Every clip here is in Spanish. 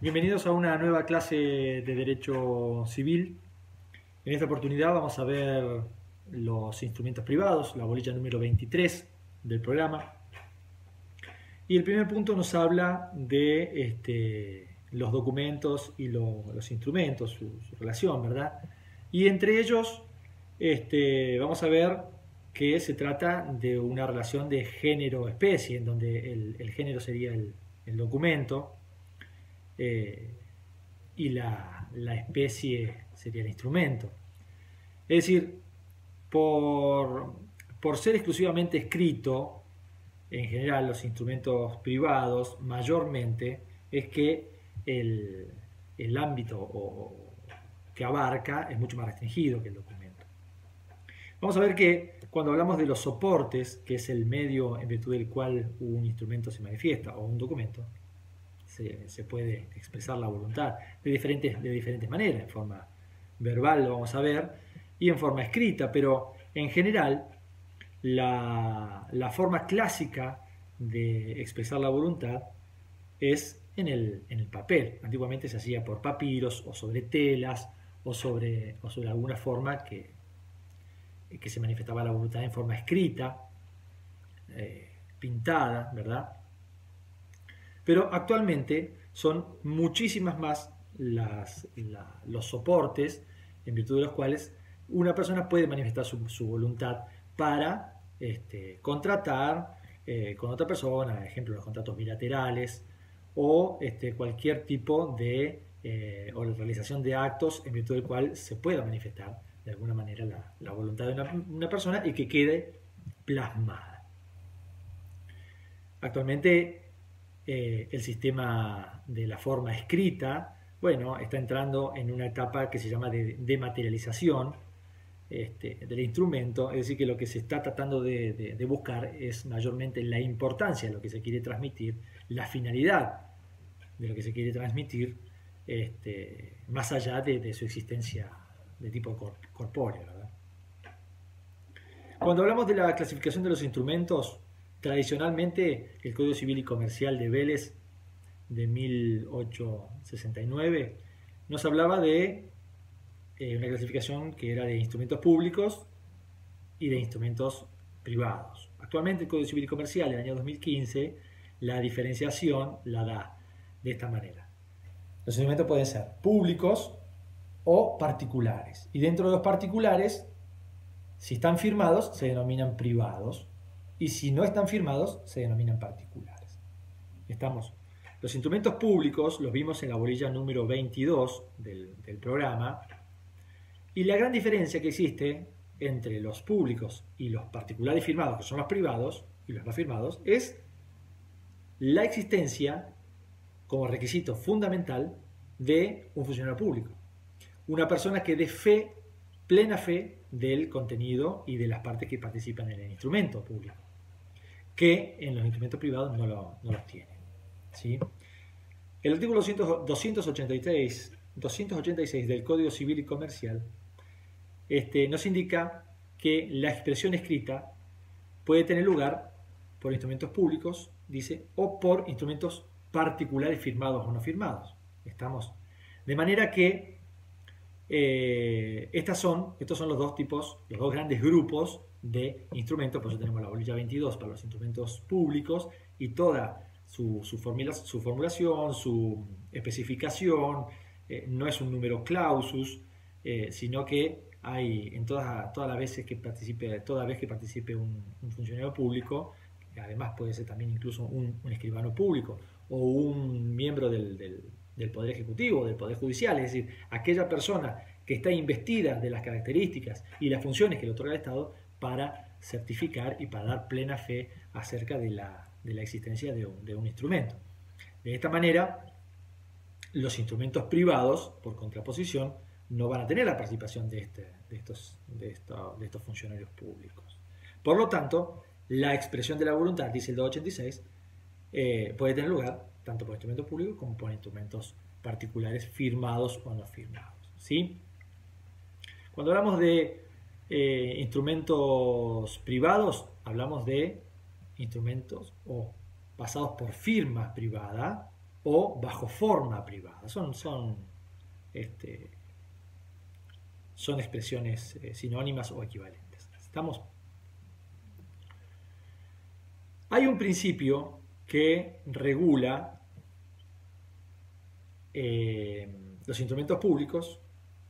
Bienvenidos a una nueva clase de Derecho Civil. En esta oportunidad vamos a ver los instrumentos privados, la bolilla número 23 del programa. Y el primer punto nos habla de los documentos y los instrumentos, su relación, ¿verdad? Y entre ellos vamos a ver que se trata de una relación de género-especie, en donde el género sería el documento, y la especie sería el instrumento. Es decir, por ser exclusivamente escrito, en general los instrumentos privados, mayormente, es que el ámbito que abarca es mucho más restringido que el documento. Vamos a ver que cuando hablamos de los soportes, que es el medio en virtud del cual un instrumento se manifiesta, o un documento, se puede expresar la voluntad de diferentes maneras, en forma verbal lo vamos a ver, y en forma escrita, pero en general la forma clásica de expresar la voluntad es en el papel. Antiguamente se hacía por papiros o sobre telas o sobre alguna forma que se manifestaba la voluntad en forma escrita, pintada, ¿verdad? Pero actualmente son muchísimas más los soportes en virtud de los cuales una persona puede manifestar su voluntad para contratar con otra persona, por ejemplo, los contratos bilaterales o cualquier tipo de o la realización de actos en virtud del cual se pueda manifestar de alguna manera la voluntad de una persona y que quede plasmada. Actualmente el sistema de la forma escrita, bueno, está entrando en una etapa que se llama de dematerialización del instrumento, es decir, que lo que se está tratando de buscar es mayormente la importancia de lo que se quiere transmitir, la finalidad de lo que se quiere transmitir, más allá de su existencia de tipo corpóreo, ¿verdad? Cuando hablamos de la clasificación de los instrumentos, tradicionalmente el Código Civil y Comercial de Vélez de 1869 nos hablaba de una clasificación que era de instrumentos públicos y de instrumentos privados. Actualmente el Código Civil y Comercial del año 2015 la diferenciación la da de esta manera. Los instrumentos pueden ser públicos o particulares, y dentro de los particulares, si están firmados, se denominan privados, y si no están firmados, se denominan particulares. Los instrumentos públicos los vimos en la bolilla número 22 del programa, y la gran diferencia que existe entre los públicos y los particulares firmados, que son los privados y los no firmados, es la existencia como requisito fundamental de un funcionario público. Una persona que dé fe, plena fe, del contenido y de las partes que participan en el instrumento público, que en los instrumentos privados no los tienen, ¿sí? El artículo 286 del Código Civil y Comercial nos indica que la expresión escrita puede tener lugar por instrumentos públicos, dice, o por instrumentos particulares firmados o no firmados. De manera que estos son los dos tipos, los dos grandes grupos de instrumentos. Por eso tenemos la bolilla 22 para los instrumentos públicos y toda su formulación, su especificación. No es un número clausus, sino que hay en toda vez que participe un funcionario público, que además puede ser también incluso un escribano público o un miembro del Poder Ejecutivo, del Poder Judicial, es decir, aquella persona que está investida de las características y las funciones que le otorga el Estado para certificar y para dar plena fe acerca de la existencia de un instrumento. De esta manera, los instrumentos privados, por contraposición, no van a tener la participación de estos funcionarios públicos. Por lo tanto, la expresión de la voluntad, dice el 286, puede tener lugar tanto por instrumentos públicos como por instrumentos particulares firmados o no firmados, ¿sí? Cuando hablamos de instrumentos privados, hablamos de instrumentos basados por firma privada, o bajo forma privada. Son expresiones sinónimas o equivalentes. ¿Estamos? Hay un principio que regula los instrumentos públicos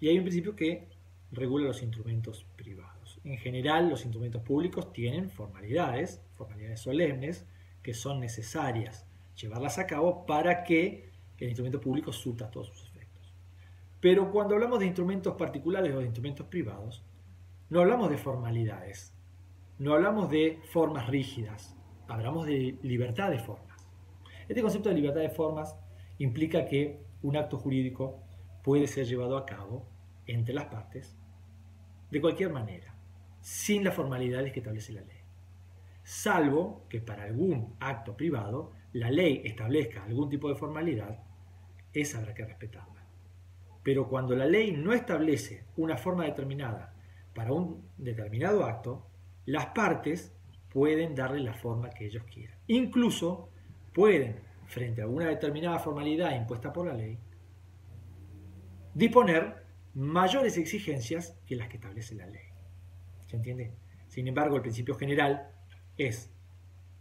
y hay un principio que regula los instrumentos privados. En general, los instrumentos públicos tienen formalidades solemnes, que son necesarias llevarlas a cabo para que el instrumento público surta todos sus efectos. Pero cuando hablamos de instrumentos particulares o de instrumentos privados, no hablamos de formalidades, no hablamos de formas rígidas, hablamos de libertad de formas. Este concepto de libertad de formas implica que un acto jurídico puede ser llevado a cabo entre las partes de cualquier manera, sin las formalidades que establece la ley. Salvo que para algún acto privado la ley establezca algún tipo de formalidad, esa habrá que respetarla. Pero cuando la ley no establece una forma determinada para un determinado acto, las partes pueden darle la forma que ellos quieran. Incluso pueden, frente a una determinada formalidad impuesta por la ley, disponer mayores exigencias que las que establece la ley. ¿Se entiende? Sin embargo, el principio general es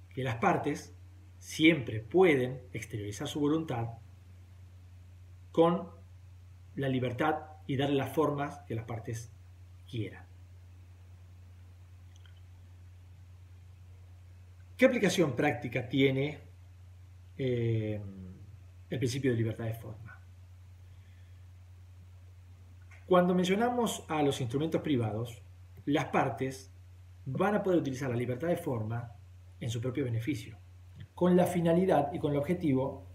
que las partes siempre pueden exteriorizar su voluntad con la libertad y darle las formas que las partes quieran. ¿Qué aplicación práctica tiene el principio de libertad de forma? Cuando mencionamos a los instrumentos privados, las partes van a poder utilizar la libertad de forma en su propio beneficio, con la finalidad y con el objetivo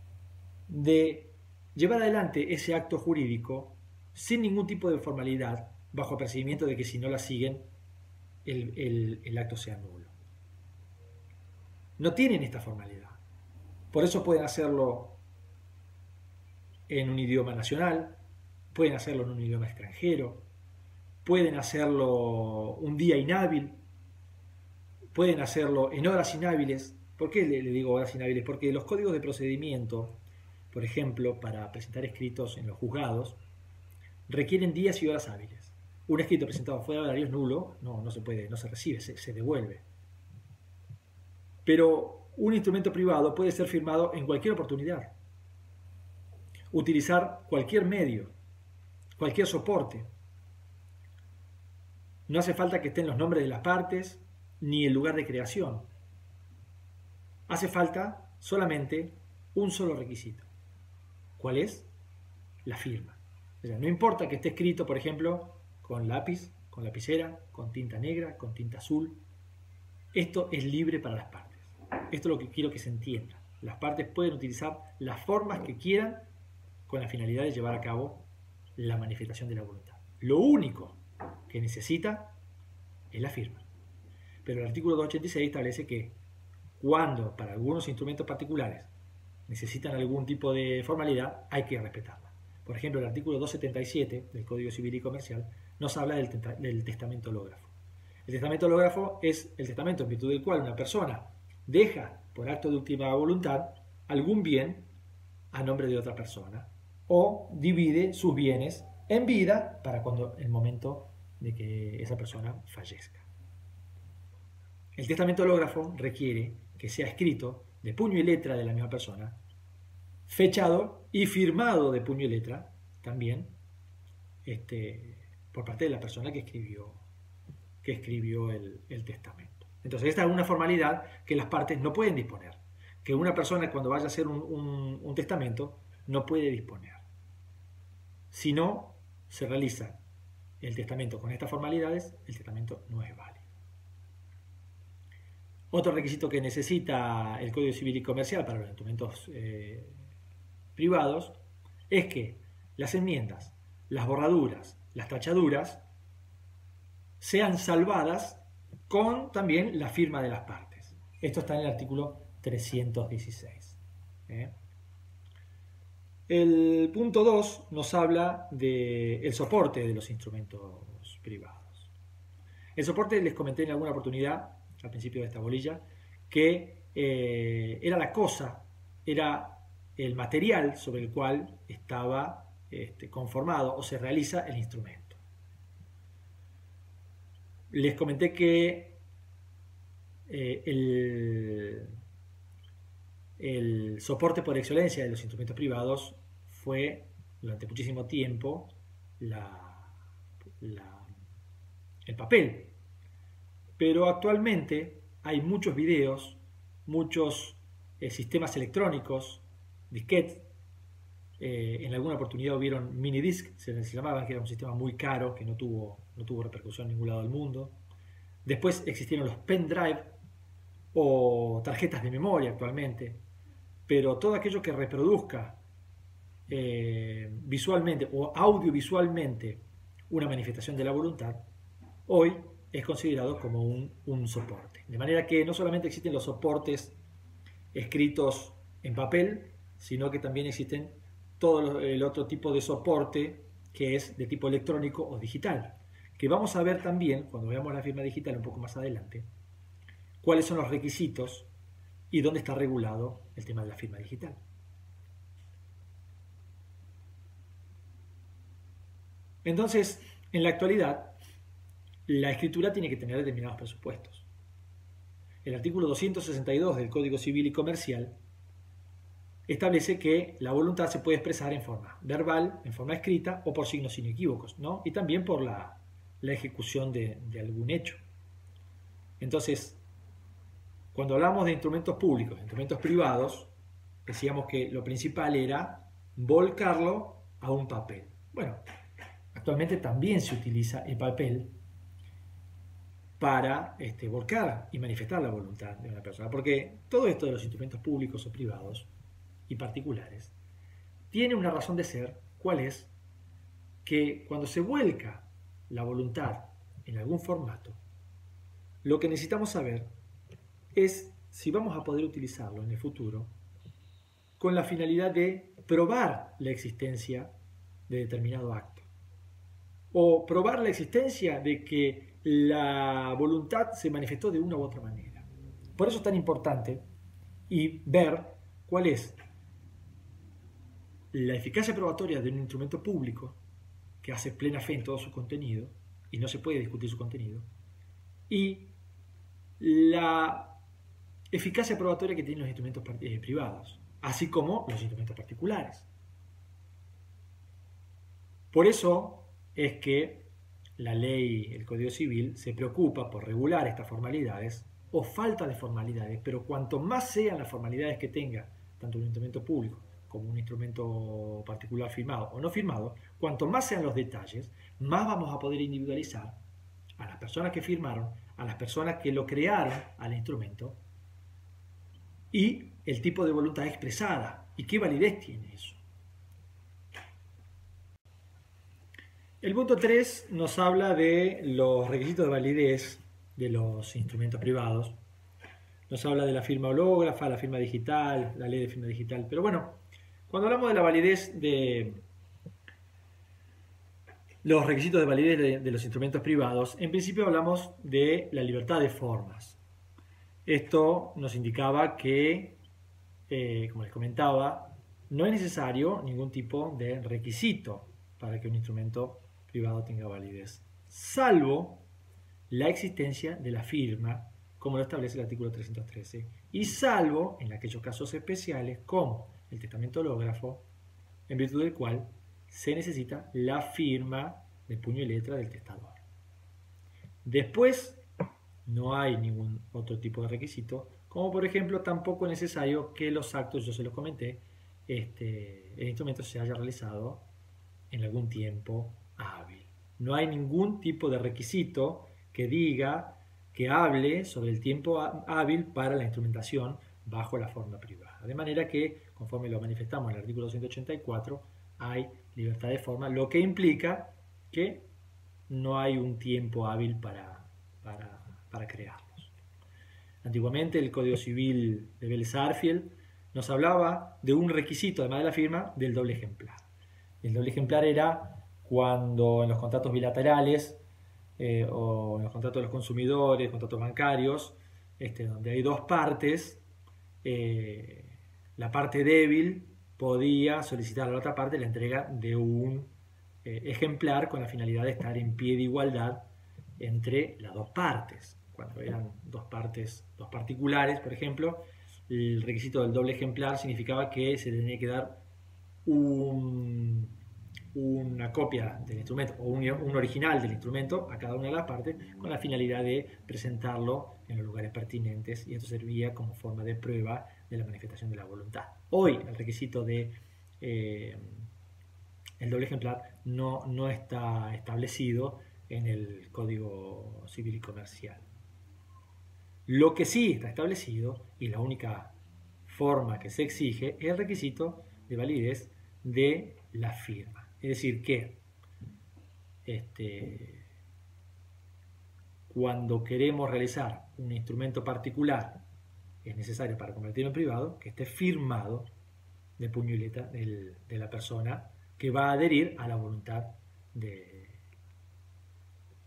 de llevar adelante ese acto jurídico sin ningún tipo de formalidad, bajo apercibimiento de que si no la siguen, el acto sea nulo. No tienen esta formalidad. Por eso pueden hacerlo en un idioma nacional, pueden hacerlo en un idioma extranjero, pueden hacerlo un día inhábil, pueden hacerlo en horas inhábiles. ¿Por qué le digo horas inhábiles? Porque los códigos de procedimiento, por ejemplo, para presentar escritos en los juzgados, requieren días y horas hábiles. Un escrito presentado fuera de horario es nulo, no se puede, no se recibe, se devuelve. Pero un instrumento privado puede ser firmado en cualquier oportunidad, utilizar cualquier medio, cualquier soporte. No hace falta que estén los nombres de las partes ni el lugar de creación. Hace falta solamente un solo requisito. ¿Cuál es? La firma. O sea, no importa que esté escrito, por ejemplo, con lápiz, con lapicera, con tinta negra, con tinta azul. Esto es libre para las partes. Esto es lo que quiero que se entienda. Las partes pueden utilizar las formas que quieran con la finalidad de llevar a cabo la manifestación de la voluntad. Lo único que necesita es la firma. Pero el artículo 286 establece que cuando para algunos instrumentos particulares necesitan algún tipo de formalidad, hay que respetarla. Por ejemplo, el artículo 277 del Código Civil y Comercial nos habla del testamento hológrafo. El testamento hológrafo es el testamento en virtud del cual una persona deja, por acto de última voluntad, algún bien a nombre de otra persona o divide sus bienes en vida para cuando el momento de que esa persona fallezca. El testamento hológrafo requiere que sea escrito de puño y letra de la misma persona, fechado y firmado de puño y letra también por parte de la persona que escribió el testamento. Entonces esta es una formalidad que las partes no pueden disponer, que una persona cuando vaya a hacer un testamento no puede disponer. Si no se realiza el testamento con estas formalidades, el testamento no es válido. Otro requisito que necesita el Código Civil y Comercial para los instrumentos privados es que las enmiendas, las borraduras, las tachaduras sean salvadas con también la firma de las partes. Esto está en el artículo 316. El punto 2 nos habla del soporte de los instrumentos privados. El soporte, les comenté en alguna oportunidad, al principio de esta bolilla, que era la cosa, era el material sobre el cual estaba conformado o se realiza el instrumento. Les comenté que el soporte por excelencia de los instrumentos privados fue durante muchísimo tiempo el papel. Pero actualmente hay muchos videos, muchos sistemas electrónicos, disquetes. En alguna oportunidad hubieron minidisc, se llamaban, que era un sistema muy caro que no tuvo repercusión en ningún lado del mundo. Después existieron los pendrive o tarjetas de memoria actualmente. Pero todo aquello que reproduzca visualmente o audiovisualmente una manifestación de la voluntad, hoy es considerado como un soporte. De manera que no solamente existen los soportes escritos en papel, sino que también existen todo el otro tipo de soporte que es de tipo electrónico o digital, que vamos a ver también cuando veamos la firma digital un poco más adelante, cuáles son los requisitos y dónde está regulado el tema de la firma digital. Entonces, en la actualidad, la escritura tiene que tener determinados presupuestos. El artículo 262 del Código Civil y Comercial establece que la voluntad se puede expresar en forma verbal, en forma escrita o por signos inequívocos, ¿no? Y también por la ejecución de algún hecho. Entonces, cuando hablamos de instrumentos públicos, instrumentos privados, decíamos que lo principal era volcarlo a un papel. Bueno, actualmente también se utiliza el papel para volcar y manifestar la voluntad de una persona, porque todo esto de los instrumentos públicos o privados y particulares tiene una razón de ser, ¿cuál es? Que cuando se vuelca la voluntad en algún formato, lo que necesitamos saber es si vamos a poder utilizarlo en el futuro con la finalidad de probar la existencia de determinado acto o probar la existencia de que la voluntad se manifestó de una u otra manera. Por eso es tan importante y ver cuál es la eficacia probatoria de un instrumento público que hace plena fe en todo su contenido y no se puede discutir su contenido, y la eficacia probatoria que tienen los instrumentos privados, así como los instrumentos particulares. Por eso es que la ley, el Código Civil, se preocupa por regular estas formalidades o falta de formalidades, pero cuanto más sean las formalidades que tenga tanto un instrumento público como un instrumento particular firmado o no firmado, cuanto más sean los detalles, más vamos a poder individualizar a las personas que firmaron, a las personas que lo crearon al instrumento y el tipo de voluntad expresada y qué validez tiene eso. El punto 3 nos habla de los requisitos de validez de los instrumentos privados. Nos habla de la firma hológrafa, la firma digital, la ley de firma digital. Pero bueno, cuando hablamos de la validez de los requisitos de validez de los instrumentos privados, en principio hablamos de la libertad de formas. Esto nos indicaba que, como les comentaba, no es necesario ningún tipo de requisito para que un instrumento privado tenga validez, salvo la existencia de la firma, como lo establece el artículo 313, y salvo en aquellos casos especiales como el testamento hológrafo, en virtud del cual se necesita la firma de puño y letra del testador. Después no hay ningún otro tipo de requisito, como por ejemplo tampoco es necesario que los actos, yo se los comenté, el instrumento se haya realizado en algún tiempo hábil. No hay ningún tipo de requisito que diga, que hable sobre el tiempo hábil para la instrumentación bajo la forma privada. De manera que, conforme lo manifestamos en el artículo 184, hay libertad de forma, lo que implica que no hay un tiempo hábil para crearlos. Antiguamente el Código Civil de Vélez-Sarsfield nos hablaba de un requisito, además de la firma, del doble ejemplar. El doble ejemplar era cuando en los contratos bilaterales o en los contratos de los consumidores, contratos bancarios, donde hay dos partes, la parte débil podía solicitar a la otra parte la entrega de un ejemplar con la finalidad de estar en pie de igualdad entre las dos partes. Cuando eran dos particulares, por ejemplo, el requisito del doble ejemplar significaba que se tenía que dar una copia del instrumento o un original del instrumento a cada una de las partes con la finalidad de presentarlo en los lugares pertinentes, y esto servía como forma de prueba de la manifestación de la voluntad. Hoy el requisito de el doble ejemplar no está establecido en el Código Civil y Comercial. Lo que sí está establecido, y la única forma que se exige, es el requisito de validez de la firma. Es decir, que cuando queremos realizar un instrumento particular, es necesario para convertirlo en privado que esté firmado de puño y letra de la persona que va a adherir a la voluntad es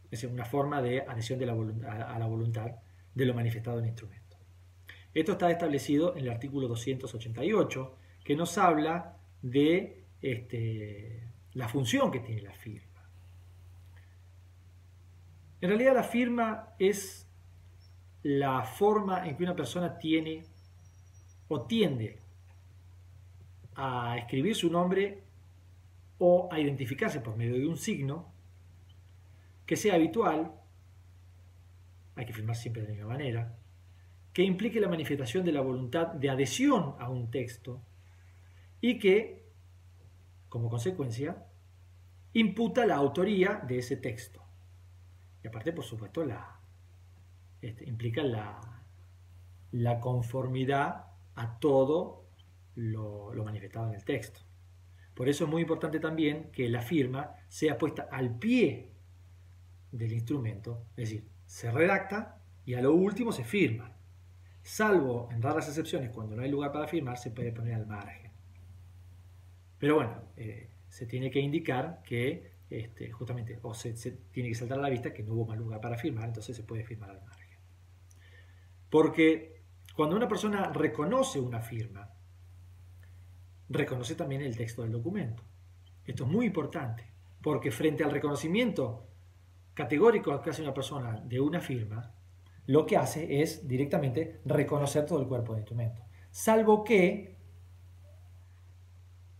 decir, una forma de adhesión a la voluntad de lo manifestado en el instrumento. Esto está establecido en el artículo 288, que nos habla de la función que tiene la firma. En realidad la firma es la forma en que una persona tiene o tiende a escribir su nombre o a identificarse por medio de un signo que sea habitual, hay que firmar siempre de la misma manera, que implique la manifestación de la voluntad de adhesión a un texto y que, como consecuencia, imputa la autoría de ese texto. Y aparte, por supuesto, implica la conformidad a todo lo manifestado en el texto. Por eso es muy importante también que la firma sea puesta al pie del instrumento, es decir, se redacta y a lo último se firma. Salvo en raras excepciones, cuando no hay lugar para firmar, se puede poner al margen. Pero bueno, se tiene que indicar que justamente, o se tiene que saltar a la vista que no hubo más lugar para firmar, entonces se puede firmar al margen. Porque cuando una persona reconoce una firma, reconoce también el texto del documento. Esto es muy importante, porque frente al reconocimiento categórico que hace una persona de una firma, lo que hace es directamente reconocer todo el cuerpo del instrumento. Salvo que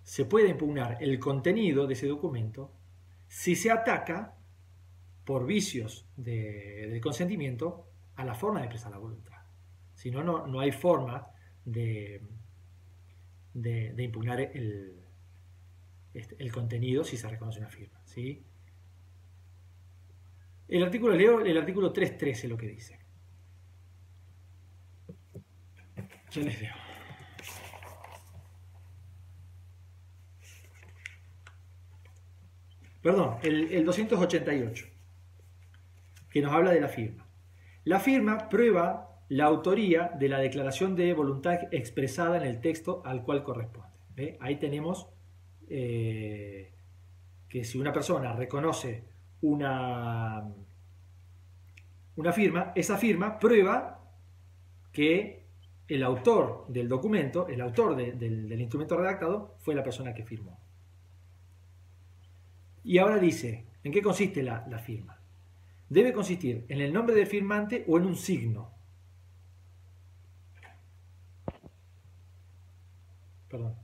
se puede impugnar el contenido de ese documento si se ataca por vicios del consentimiento a la forma de expresar la voluntad. Si no, no hay forma de impugnar el contenido si se reconoce una firma, ¿sí? El artículo 3.13 lo que dice. Ya les leo. Perdón, el 288, que nos habla de la firma. La firma prueba la autoría de la declaración de voluntad expresada en el texto al cual corresponde. ¿Ve? Ahí tenemos que si una persona reconoce una firma, esa firma prueba que el autor del documento, el autor del instrumento redactado, fue la persona que firmó. Y ahora dice, ¿en qué consiste la firma? Debe consistir en el nombre del firmante o en un signo. Perdón.